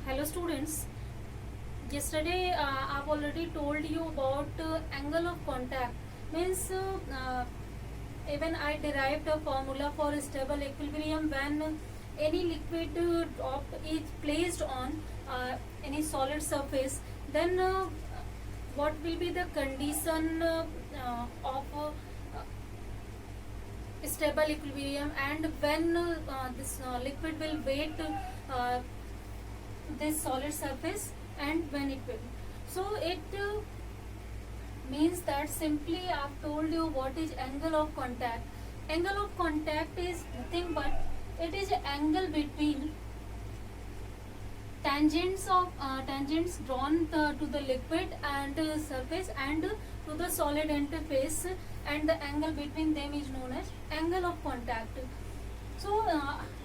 Hello students. Yesterday I've already told you about angle of contact. Means even I derived a formula for stable equilibrium when any liquid drop is placed on any solid surface. Then what will be the condition of stable equilibrium, and when this liquid will weight uh, this solid surface, and when it will. So it means that simply I've told you what is angle of contact. Angle of contact is nothing but it is an angle between tangents drawn to the liquid and surface and to the solid interface, and the angle between them is known as angle of contact. So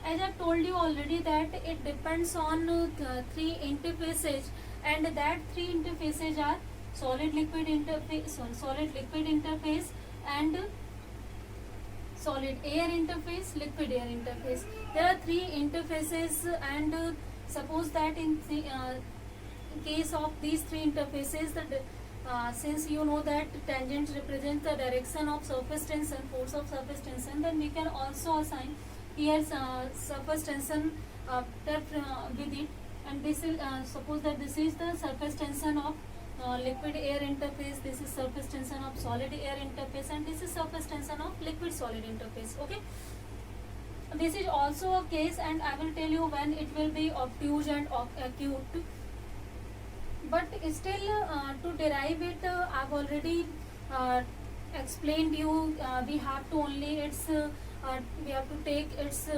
as I told you already that it depends on three interfaces, and that three interfaces are solid liquid interface and solid air interface, liquid air interface. There are three interfaces, and suppose that in case of these three interfaces, since you know that tangents represent the direction of surface tension, force of surface tension, then we can also assign here surface tension with it, and this is suppose that this is the surface tension of liquid air interface, this is surface tension of solid air interface, and this is surface tension of liquid solid interface. Okay, this is also a case, and I will tell you when it will be obtuse and acute. But still to derive it, I've already explained you, we have to only we have to take its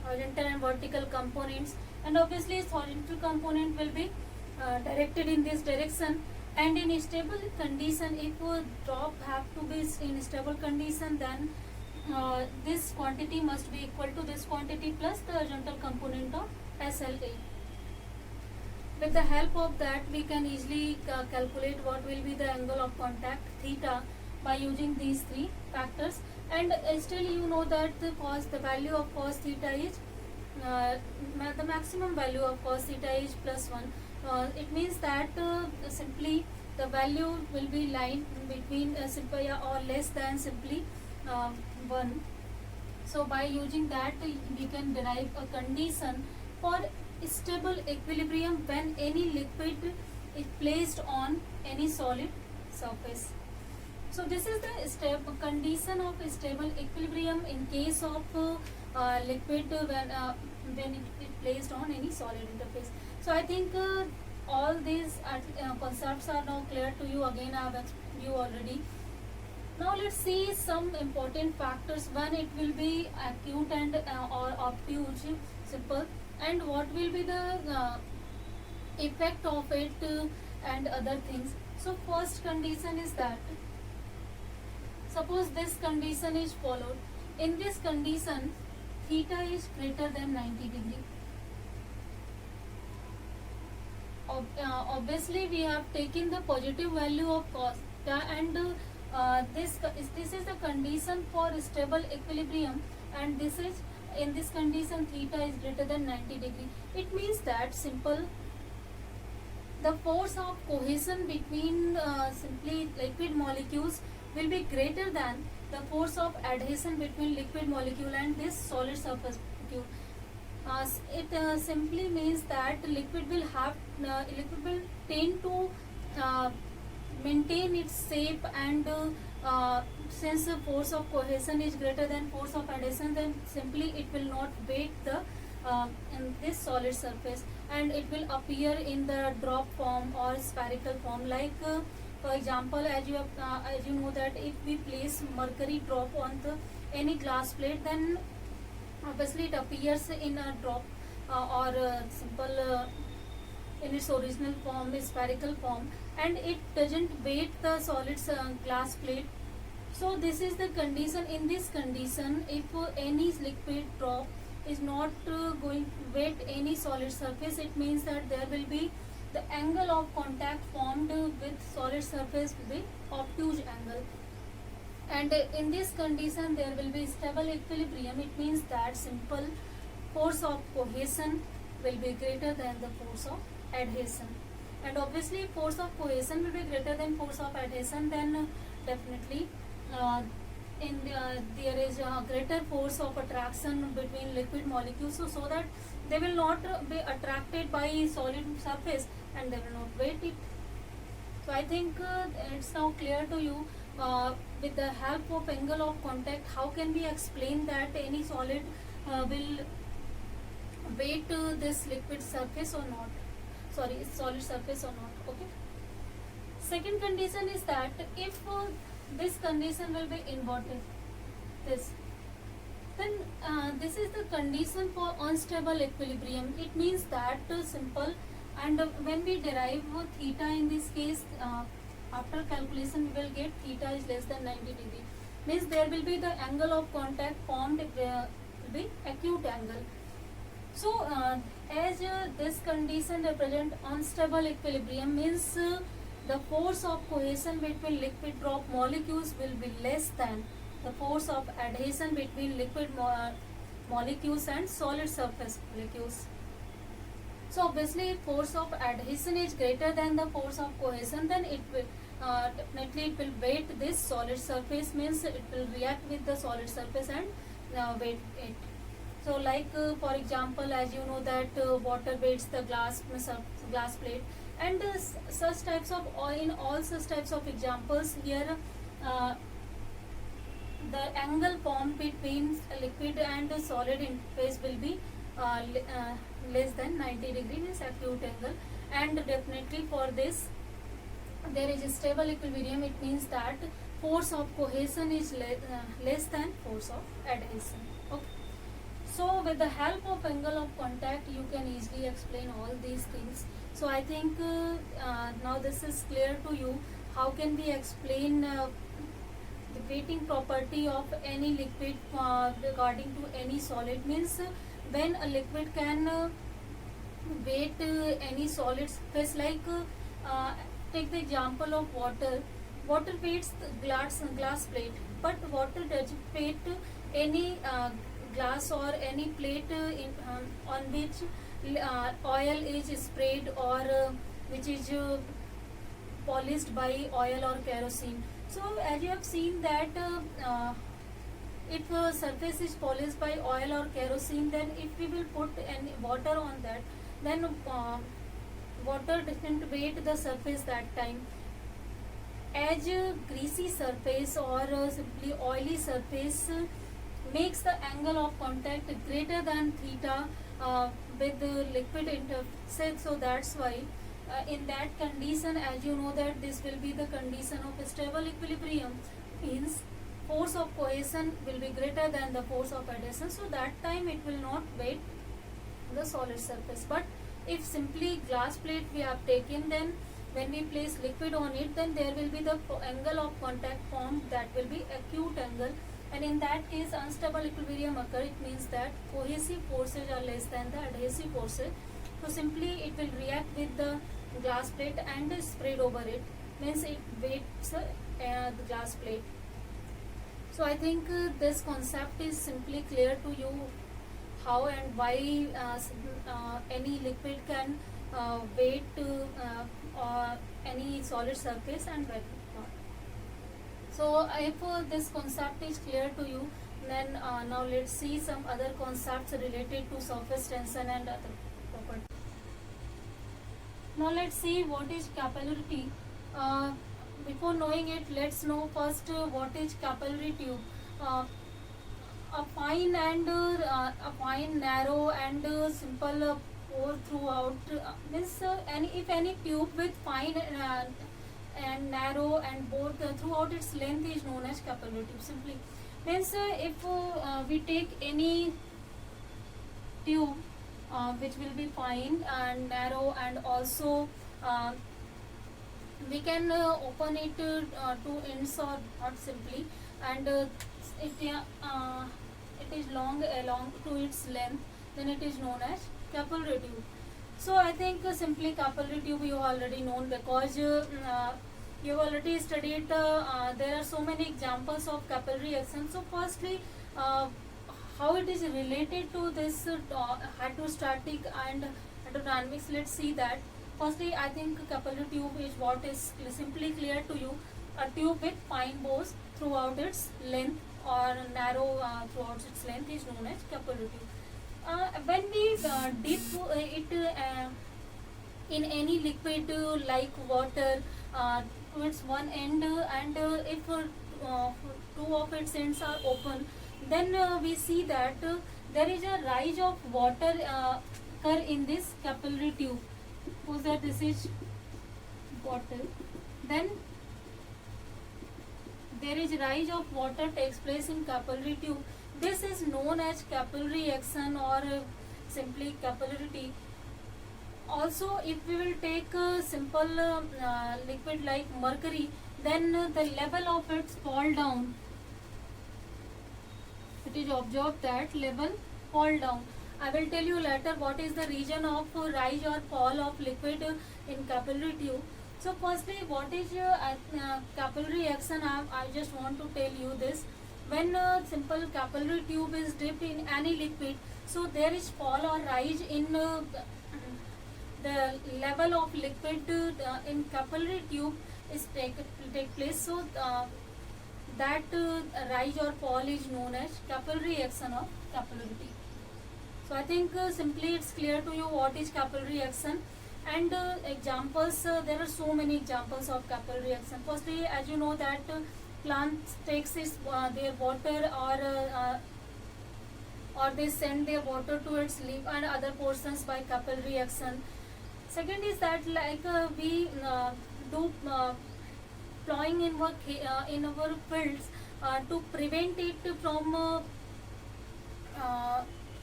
horizontal and vertical components, and obviously its horizontal component will be directed in this direction, and in stable condition, if a drop have to be in stable condition, then this quantity must be equal to this quantity plus the horizontal component of SLA. With the help of that, we can easily calculate what will be the angle of contact theta by using these three factors. And still you know that the value of cos theta is the maximum value of cos theta is +1. It means that simply the value will be lying between simply or less than simply 1. So by using that, we can derive a condition for stable equilibrium when any liquid is placed on any solid surface. So this is the condition of stable equilibrium in case of liquid when it is placed on any solid interface. So I think all these concepts are now clear to you. Again, I have explained you already. Now let's see some important factors when it will be acute and or obtuse, simple, and what will be the effect of it and other things. So first condition is that suppose this condition is followed. In this condition, theta is greater than 90 degree. Obviously we have taken the positive value of cos theta, and this is the condition for stable equilibrium, and this is in this condition theta is greater than 90 degree. It means that simple the force of cohesion between simply liquid molecules will be greater than the force of adhesion between liquid molecule and this solid surface molecule. It simply means that liquid will tend to maintain its shape, and since the force of cohesion is greater than force of adhesion, then simply it will not weight the in this solid surface, and it will appear in the drop form or spherical form. Like for example, as you know that if we place mercury drop on any glass plate, then obviously it appears in a drop or simple in its original form, spherical form, and it doesn't weight the solid glass plate. So this is the condition. In this condition, if any liquid drop is not going to weight any solid surface, it means that there will be the angle of contact formed with solid surface will be obtuse angle. And in this condition, there will be stable equilibrium. It means that simple force of cohesion will be greater than the force of adhesion. And obviously force of cohesion will be greater than force of adhesion, then definitely there is a greater force of attraction between liquid molecules, so that they will not be attracted by solid surface and they will not weight it. So I think it's now clear to you, with the help of angle of contact, how can we explain that any solid will weight this liquid surface or not, sorry, solid surface or not. Okay. Second condition is that if this condition will be inverted, this, then this is the condition for unstable equilibrium. It means that simple, and when we derive theta in this case, after calculation we will get theta is less than 90 degree, means there will be the angle of contact formed will be acute angle. So as this condition represent unstable equilibrium, means the force of cohesion between liquid drop molecules will be less than the force of adhesion between liquid molecules and solid surface molecules. So obviously if force of adhesion is greater than the force of cohesion, then it will definitely it will weight this solid surface, means it will react with the solid surface and weight it. So like for example, as you know that water weights the glass plate, and such types of, in all such types of examples here, the angle formed between liquid and solid interface will be less than 90 degree, means acute angle. And definitely for this there is a stable equilibrium. It means that force of cohesion is less than force of adhesion. Okay. So with the help of angle of contact you can easily explain all these things. So I think now this is clear to you. How can we explain the weighting property of any liquid regarding to any solid, means when a liquid can weight any solid surface, like take the example of water. Water weights the glass plate, but water doesn't weight any glass or any plate on which oil is sprayed, or which is polished by oil or kerosene. So as you have seen that if surface is polished by oil or kerosene, then if we will put any water on that, then water doesn't weight the surface that time. As a greasy surface or simply oily surface makes the angle of contact greater than theta with the liquid interface, so that's why in that condition, as you know that this will be the condition of stable equilibrium, means force of cohesion will be greater than the force of adhesion, so that time it will not weight the solid surface. But if simply glass plate we have taken, then when we place liquid on it, then there will be the angle of contact formed, that will be acute angle, and in that case unstable equilibrium occur. It means that cohesive forces are less than the adhesive forces, so simply it will react with the glass plate and spread over it, means it weights the glass plate. So I think this concept is simply clear to you, how and why any liquid can weight any solid surface and weight it not. So if this concept is clear to you, then now let's see some other concepts related to surface tension and other properties. Now let's see what is capillarity. Before knowing it, let's know first what is capillary tube. A fine, narrow and simple pore throughout, means if any tube with fine and narrow and both throughout its length is known as capillary tube. Simply means if we take any tube which will be fine and narrow, and also we can open it to ends or not simply, and it is long along to its length, then it is known as capillary tube. So I think simply capillary tube you already known, because you already studied there are so many examples of capillary action. So firstly, how it is related to this hydrostatic and hydrodynamics. Let's see that. Firstly, I think capillary tube is what is simply clear to you. A tube with fine bores throughout its length or narrow throughout its length is known as capillary tube. When we dip it in any liquid like water towards one end, and if two of its ends are open, then we see that there is a rise of water occur in this capillary tube. Suppose that this is bottle, then there is rise of water takes place in capillary tube. This is known as capillary action or simply capillarity. Also, if we will take a simple liquid like mercury, then the level of its fall down. It is observed that level fall down. I will tell you later what is the region of rise or fall of liquid in capillary tube. So firstly, what is capillary action? I just want to tell you this. When a simple capillary tube is dipped in any liquid, so there is fall or rise in the level of liquid in capillary tube is take place. So that rise or fall is known as capillary action of capillarity. So I think simply it's clear to you what is capillary action. And examples, there are so many examples of capillary action. Firstly, as you know that plants takes their water or they send their water to its leaf and other portions by capillary action. Second is that like we do plowing in our fields to prevent it from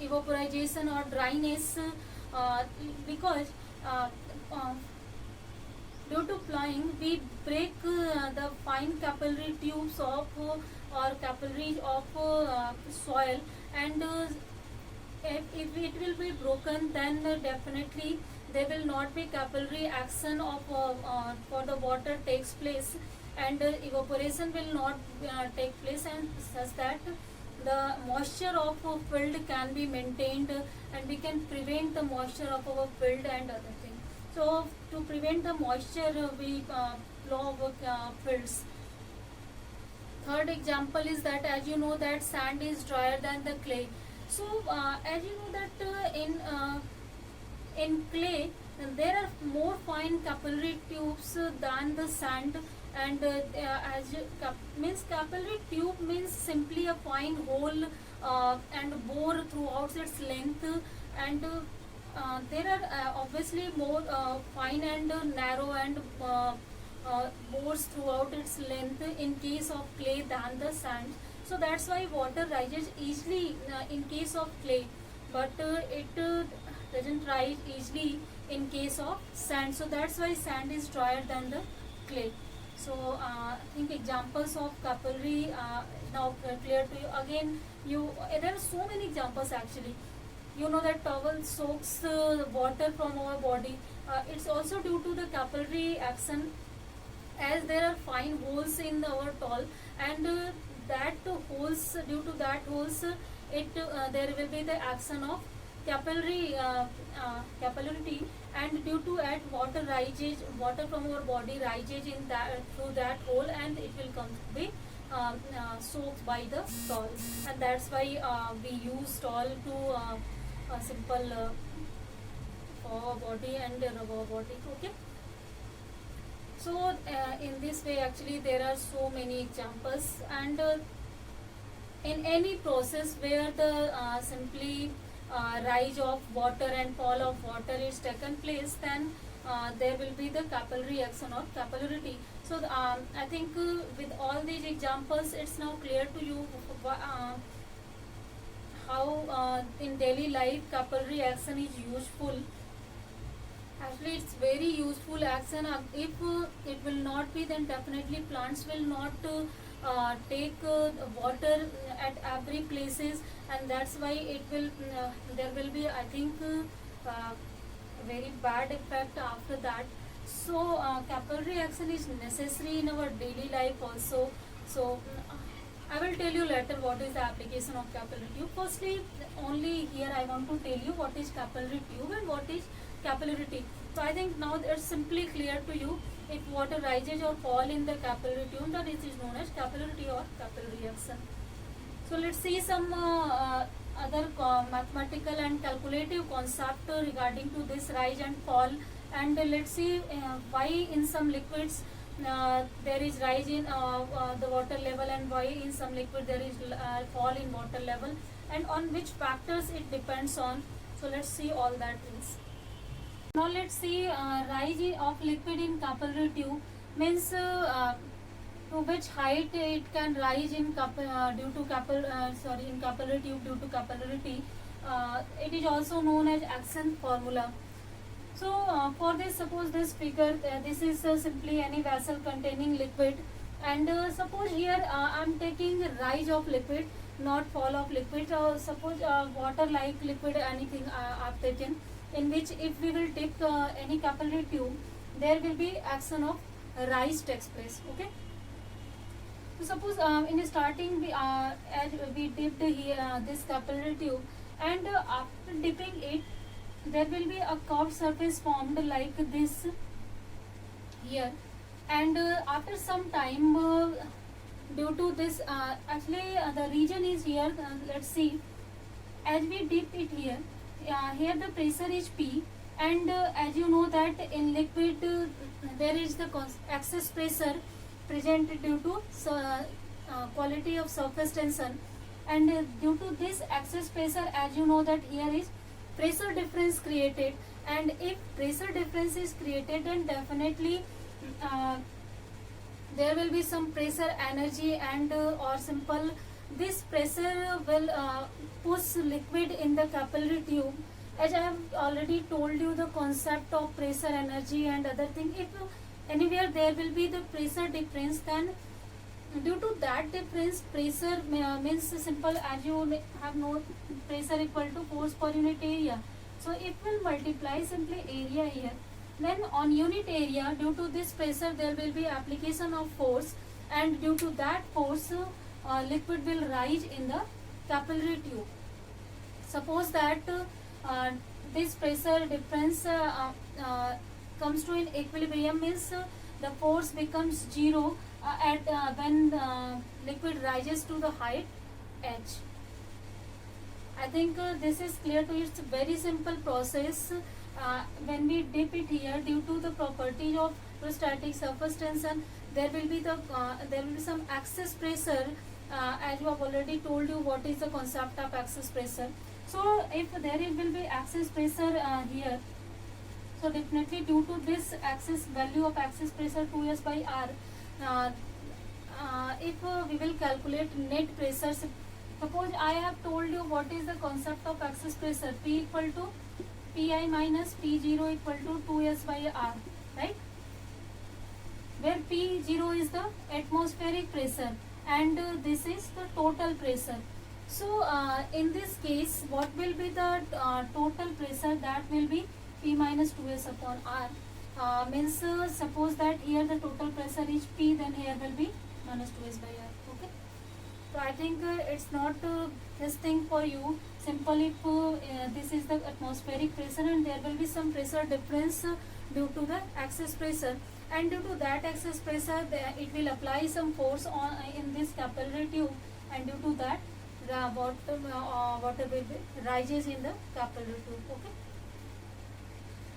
evaporization or dryness, because due to plowing we break the fine capillary tubes of or capillaries of soil, and if it will be broken, then definitely there will not be capillary action of for the water takes place, and evaporation will not take place, and such that the moisture of a field can be maintained, and we can prevent the moisture of our field and other things. So to prevent the moisture, we plow our fields. Third example is that, as you know that sand is drier than the clay. So as you know that in clay there are more fine capillary tubes than the sand, and means capillary tube means simply a fine hole and bore throughout its length, and there are obviously more fine and narrow and bores throughout its length in case of clay than the sand. So that's why water rises easily in case of clay, but it doesn't rise easily in case of sand. So that's why sand is drier than the clay. So I think examples of capillary now clear to you. Again, there are so many examples actually. You know that towel soaks water from our body. It's also due to the capillary action, as there are fine holes in our towel, and that holes, due to that holes, there will be the action of capillary capillarity, and due to that water from our body rises in that through that hole, and it will come to be soaked by the towel, and that's why we use towel to simple for our body and rub our body. Okay. So in this way actually there are so many examples, and in any process where the simply rise of water and fall of water is taken place, then there will be the capillary action or capillarity. So I think with all these examples it's now clear to you how in daily life capillary action is useful. Actually, it's very useful action. If it will not be, then definitely plants will not take water at every places, and that's why it will there will be, I think, very bad effect after that. So capillary action is necessary in our daily life also. So I will tell you later what is the application of capillary tube. Firstly, only here I want to tell you what is capillary tube and what is capillary tube. So I think now it's simply clear to you. If water rises or fall in the capillary tube, then it is known as capillary tube or capillary action. So let's see some other mathematical and calculative concept regarding to this rise and fall, and let's see why in some liquids there is rise in the water level, and why in some liquid there is fall in water level, and on which factors it depends on. So let's see all that things. Now let's see rise of liquid in capillary tube means to which height it can rise in due to in capillary tube due to capillarity. It is also known as action formula. So for this, suppose this figure, this is simply any vessel containing liquid, and suppose here I am taking rise of liquid, not fall of liquid. Suppose water like liquid, anything I have taken, in which if we will dip any capillary tube, there will be action of rise takes place. Okay. So suppose in the starting as we dipped here this capillary tube, and after dipping it, there will be a curved surface formed like this here, and after some time due to this actually the region is here. Let's see, as we dip it here, here the pressure is P, and as you know that in liquid there is the excess pressure present due to quality of surface tension, and due to this excess pressure, as you know that here is pressure difference created, and if pressure difference is created, then definitely there will be some pressure energy, and or simple this pressure will push liquid in the capillary tube. As I have already told you the concept of pressure energy and other thing, if anywhere there will be the pressure difference, then due to that difference, pressure means simple, as you have known, pressure equal to force per unit area. So it will multiply simply area here. Then on unit area, due to this pressure, there will be application of force, and due to that force, liquid will rise in the capillary tube. Suppose that this pressure difference comes to an equilibrium, means the force becomes zero at when liquid rises to the height h. I think this is clear to you. It's a very simple process. When we dip it here, due to the property of static surface tension, there will be some excess pressure. As you have already told you what is the concept of excess pressure. So if there will be excess pressure here, so definitely due to this excess value of excess pressure 2s by r, if we will calculate net pressure, suppose I have told you what is the concept of excess pressure, P equal to Pi minus P0 equal to 2s by r, right? Where P0 is the atmospheric pressure, and this is the total pressure. So in this case, what will be the total pressure? That will be P minus 2s upon r. Means suppose that here the total pressure is P, then here will be minus 2s by r. Okay. So I think it's not this thing for you. Simple, if this is the atmospheric pressure, and there will be some pressure difference due to the excess pressure, and due to that excess pressure, it will apply some force on in this capillary tube, and due to that water will rises in the capillary tube. Okay.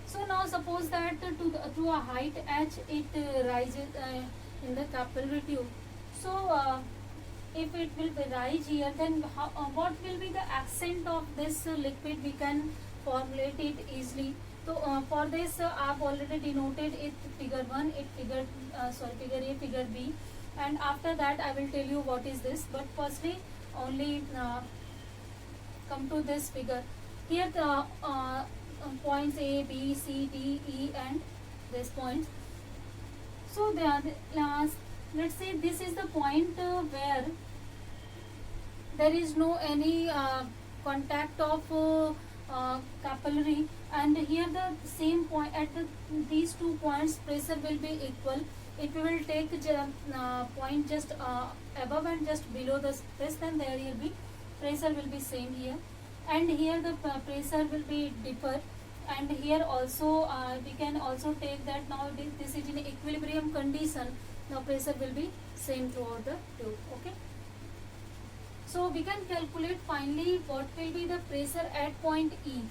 So now suppose that to a height h it rises in the capillary tube. So if it will be rise here, then what will be the accent of this liquid? We can formulate it easily. So for this I have already denoted it figure 1, figure A, figure B, and after that I will tell you what is this. But firstly only come to this figure. Here the points A, B, C, D, E and this point. So let's say this is the point where there is no any contact of capillary, and here the same point at these 2 points pressure will be equal, if we will take point just above and just below the surface, then there will be pressure will be same here, and here the pressure will be deeper, and here also we can also take that now this is in equilibrium condition. Now pressure will be same throughout the tube. Okay, so we can calculate finally what will be the pressure at point E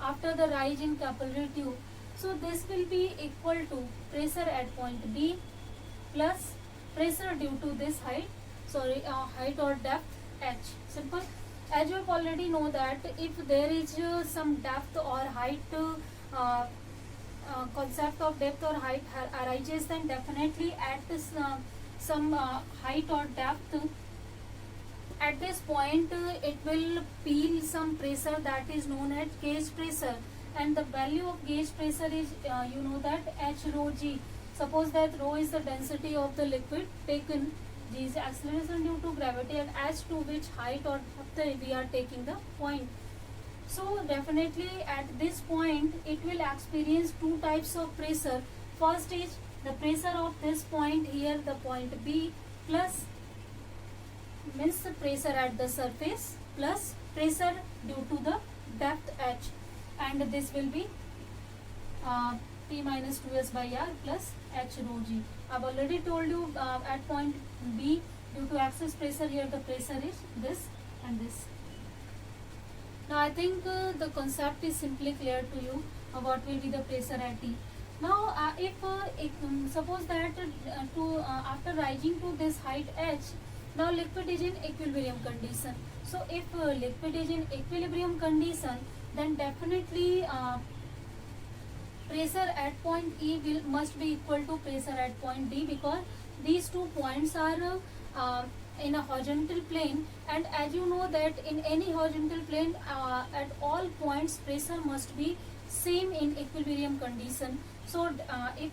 after the rise in capillary tube. So this will be equal to pressure at point B plus pressure due to this height, height or depth H. Simple. As you have already know that if there is some depth or height concept of depth or height arises, then definitely at this some height or depth, at this point it will feel some pressure that is known as gauge pressure, and the value of gauge pressure is you know that H rho g. Suppose that rho is the density of the liquid taken, g is acceleration due to gravity, and h to which height or depth we are taking the point. So definitely at this point it will experience two types of pressure. First is the pressure of this point here, the point B, plus means the pressure at the surface plus pressure due to the depth h, and this will be P minus 2s by r plus h rho g. I've already told you at point B, due to excess pressure here the pressure is this and this. Now I think the concept is simply clear to you what will be the pressure at T. Now if suppose that after rising to this height h, now liquid is in equilibrium condition. So if liquid is in equilibrium condition, then definitely pressure at point E must be equal to pressure at point D, because these 2 points are in a horizontal plane, and as you know that in any horizontal plane at all points pressure must be same in equilibrium condition. So if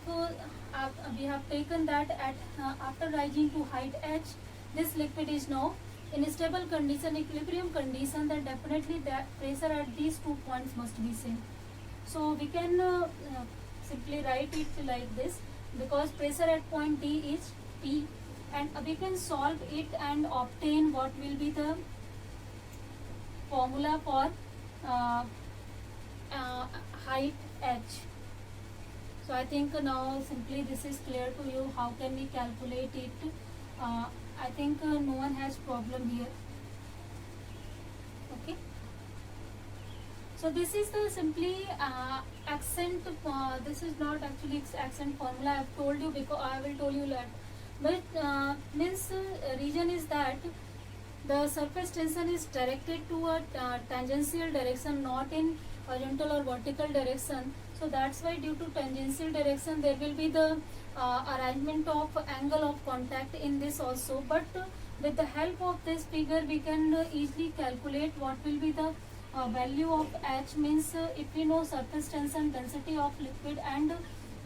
we have taken that at after rising to height h, this liquid is now in a stable condition, equilibrium condition, then definitely that pressure at these 2 points must be same. So we can simply write it like this, because pressure at point D is P, and we can solve it and obtain what will be the formula for height h. So I think now simply this is clear to you. How can we calculate it? I think no one has problem here. Okay. So this is the simply accent. This is not actually accent formula. I have told you because I will tell you that. But means reason is that the surface tension is directed to a tangential direction, not in horizontal or vertical direction. So that's why due to tangential direction there will be the arrangement of angle of contact in this also. But with the help of this figure we can easily calculate what will be the value of h, means if we know surface tension, density of liquid, and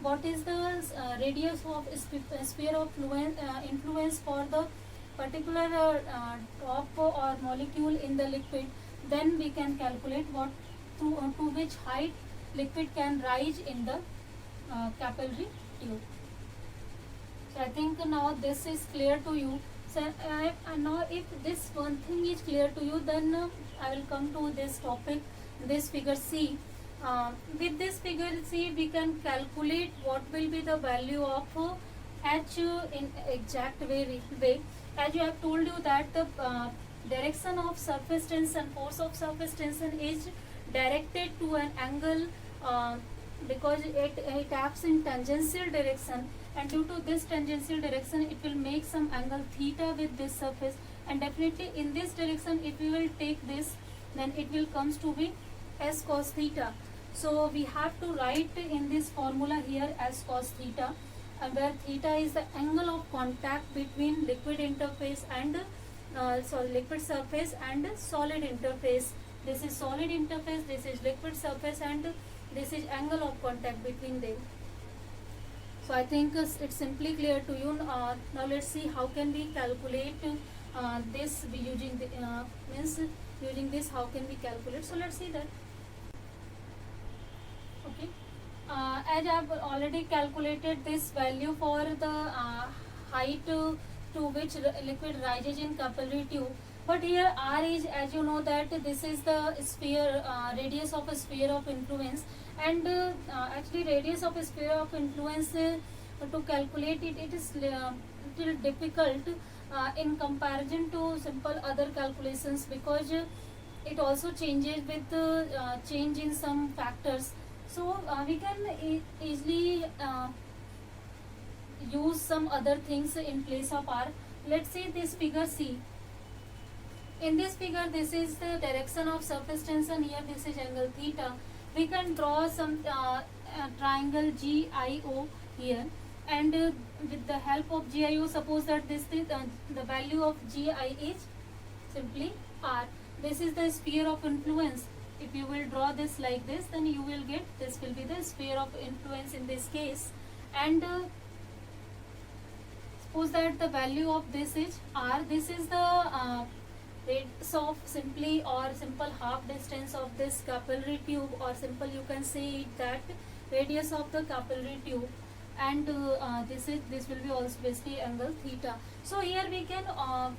what is the radius of sphere of influence for the particular top or molecule in the liquid, then we can calculate what to which height liquid can rise in the capillary tube. So I think now this is clear to you. So now if this one thing is clear to you, then I will come to this topic, this figure C. With this figure C we can calculate what will be the value of h in exact way. As you have told you that the direction of surface tension, force of surface tension is directed to an angle because it acts in tangential direction, and due to this tangential direction it will make some angle theta with this surface, and definitely in this direction if we will take this, then it will comes to be s cos theta. So we have to write in this formula here s cos theta, where theta is the angle of contact between liquid interface and liquid surface and solid interface. This is solid interface, this is liquid surface, and this is angle of contact between them. So I think it's simply clear to you. Now let's see how can we calculate this using the means using this how can we calculate. So let's see that. Okay. as I've already calculated this value for the height to which liquid rises in capillary tube, but here R is, as you know, that this is the sphere radius of a sphere of influence, and actually radius of a sphere of influence, to calculate it, it is little difficult in comparison to simple other calculations, because it also changes with change in some factors. So we can easily use some other things in place of R. Let's say this figure C. In this figure, this is the direction of surface tension. Here, this is angle theta. We can draw some triangle GIO here, and with the help of GIO, suppose that this is the value of GI is simply R. This is the sphere of influence. If you will draw this like this, then you will get this will be the sphere of influence in this case, and suppose that the value of this is R. This is the radius of simply or simple half distance of this capillary tube, or simple you can say that radius of the capillary tube, and this will be also basically angle theta. So here we can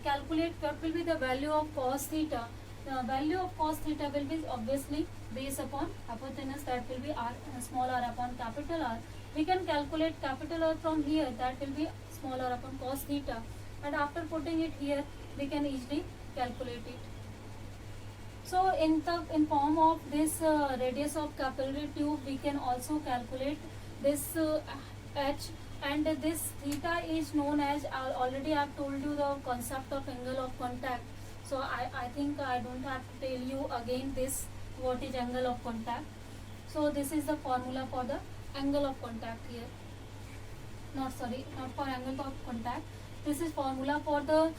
calculate what will be the value of cos theta. The value of cos theta will be obviously base upon hypotenuse, that will be R, small r upon capital R. We can calculate capital R from here, that will be small r upon cos theta, and after putting it here we can easily calculate it. So in form of this radius of capillary tube, we can also calculate this h, and this theta is known as, already I have told you the concept of angle of contact. So I think I don't have to tell you again this what is angle of contact. So this is the formula for the angle of contact here. Not for angle of contact. This is formula for the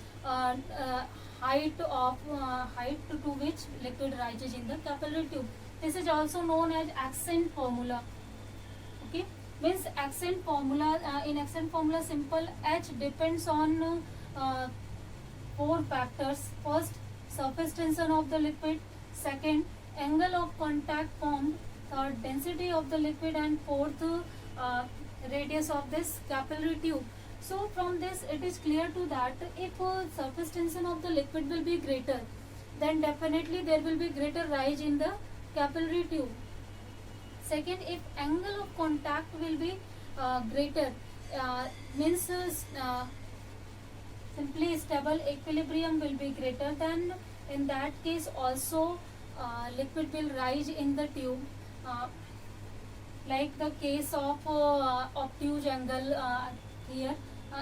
height to which liquid rises in the capillary tube. This is also known as accent formula. Okay, means accent formula. In accent formula, simple H depends on 4 factors. First, surface tension of the liquid. Second, angle of contact formed. Third, density of the liquid, and fourth, radius of this capillary tube. So from this it is clear to that if surface tension of the liquid will be greater, then definitely there will be greater rise in the capillary tube. Second, if angle of contact will be greater, means simply stable equilibrium will be greater, then in that case also liquid will rise in the tube, like the case of obtuse angle here.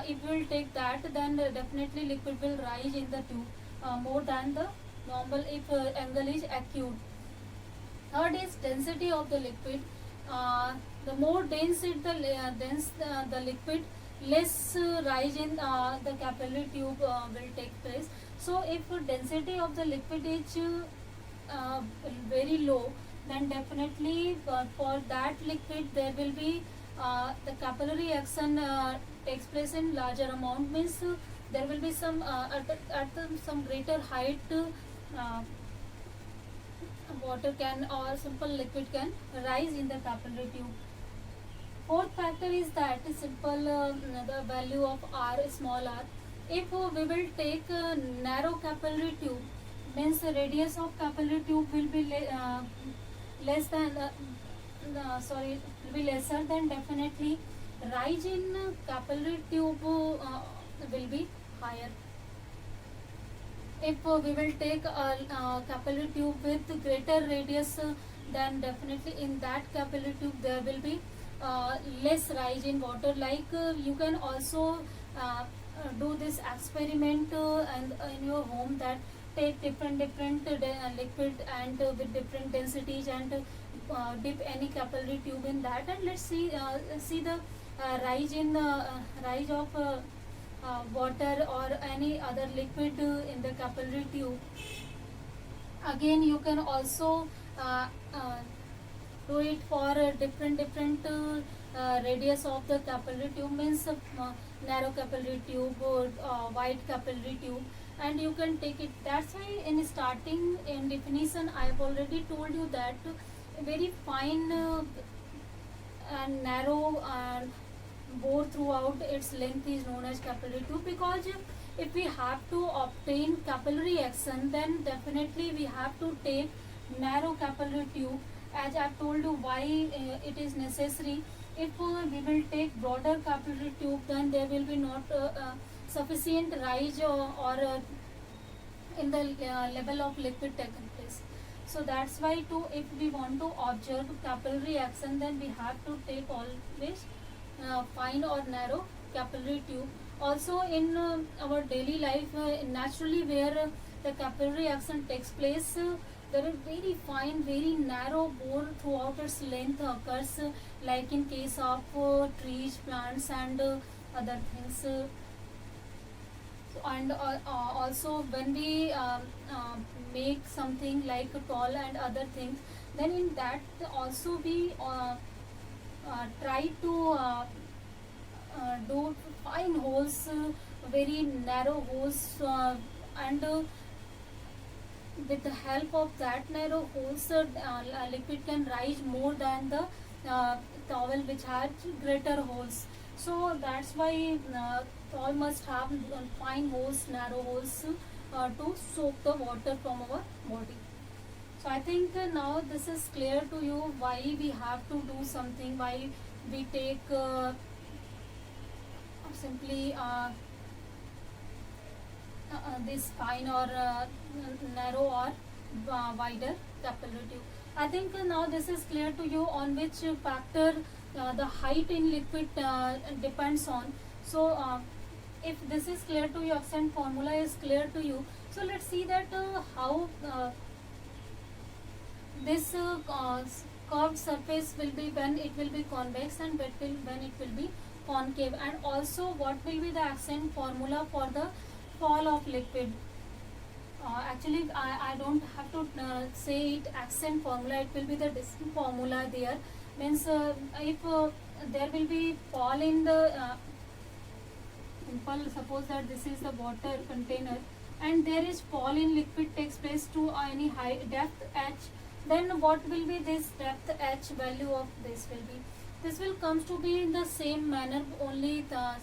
If we will take that, then definitely liquid will rise in the tube more than the normal if angle is acute. Third is density of the liquid. The more dense the liquid, less rise in the capillary tube will take place. So if density of the liquid is very low, then definitely for that liquid there will be the capillary action takes place in larger amount, means there will be some some greater height water can or simple liquid can rise in the capillary tube. Fourth factor is that simple the value of R, small r. If we will take a narrow capillary tube, means the radius of capillary tube will be less than will be lesser, then definitely rise in capillary tube will be higher. If we will take a capillary tube with greater radius, then definitely in that capillary tube there will be less rise in water. Like you can also do this experiment and in your home, that take different liquid and with different densities, and dip any capillary tube in that, and let's see the rise in rise of water or any other liquid in the capillary tube. Again, you can also do it for different radius of the capillary tube, means narrow capillary tube or wide capillary tube, and you can take it. That's why in starting in definition I have already told you that very fine and narrow bore throughout its length is known as capillary tube, because if we have to obtain capillary action, then definitely we have to take narrow capillary tube. As I told you why it is necessary. If we will take broader capillary tube, then there will be not sufficient rise or in the level of liquid taken place. So that's why to if we want to observe capillary action, then we have to take always fine or narrow capillary tube. Also in our daily life, naturally where the capillary action takes place, there is very fine, very narrow bore throughout its length occurs, like in case of trees, plants, and other things. And also when we make something like a tall and other things, then in that also we try to do fine holes, very narrow holes, and with the help of that narrow holes, liquid can rise more than the towel which has greater holes. So that's why towel must have fine holes, narrow holes, to soak the water from our body. So I think now this is clear to you why we have to do something, why we take simply this fine or narrow or wider capillary tube. I think now this is clear to you on which factor the height in liquid depends on. So if this is clear to you, accent formula is clear to you. So let's see that how this curved surface will be when it will be convex, and when it will be concave, and also what will be the accent formula for the fall of liquid. Actually I don't have to say it accent formula, it will be the distinct formula there. Means if there will be fall in the suppose that this is the water container and there is fall in liquid takes place to any high depth h, then what will be this depth h value of this will be, this will comes to be in the same manner, only the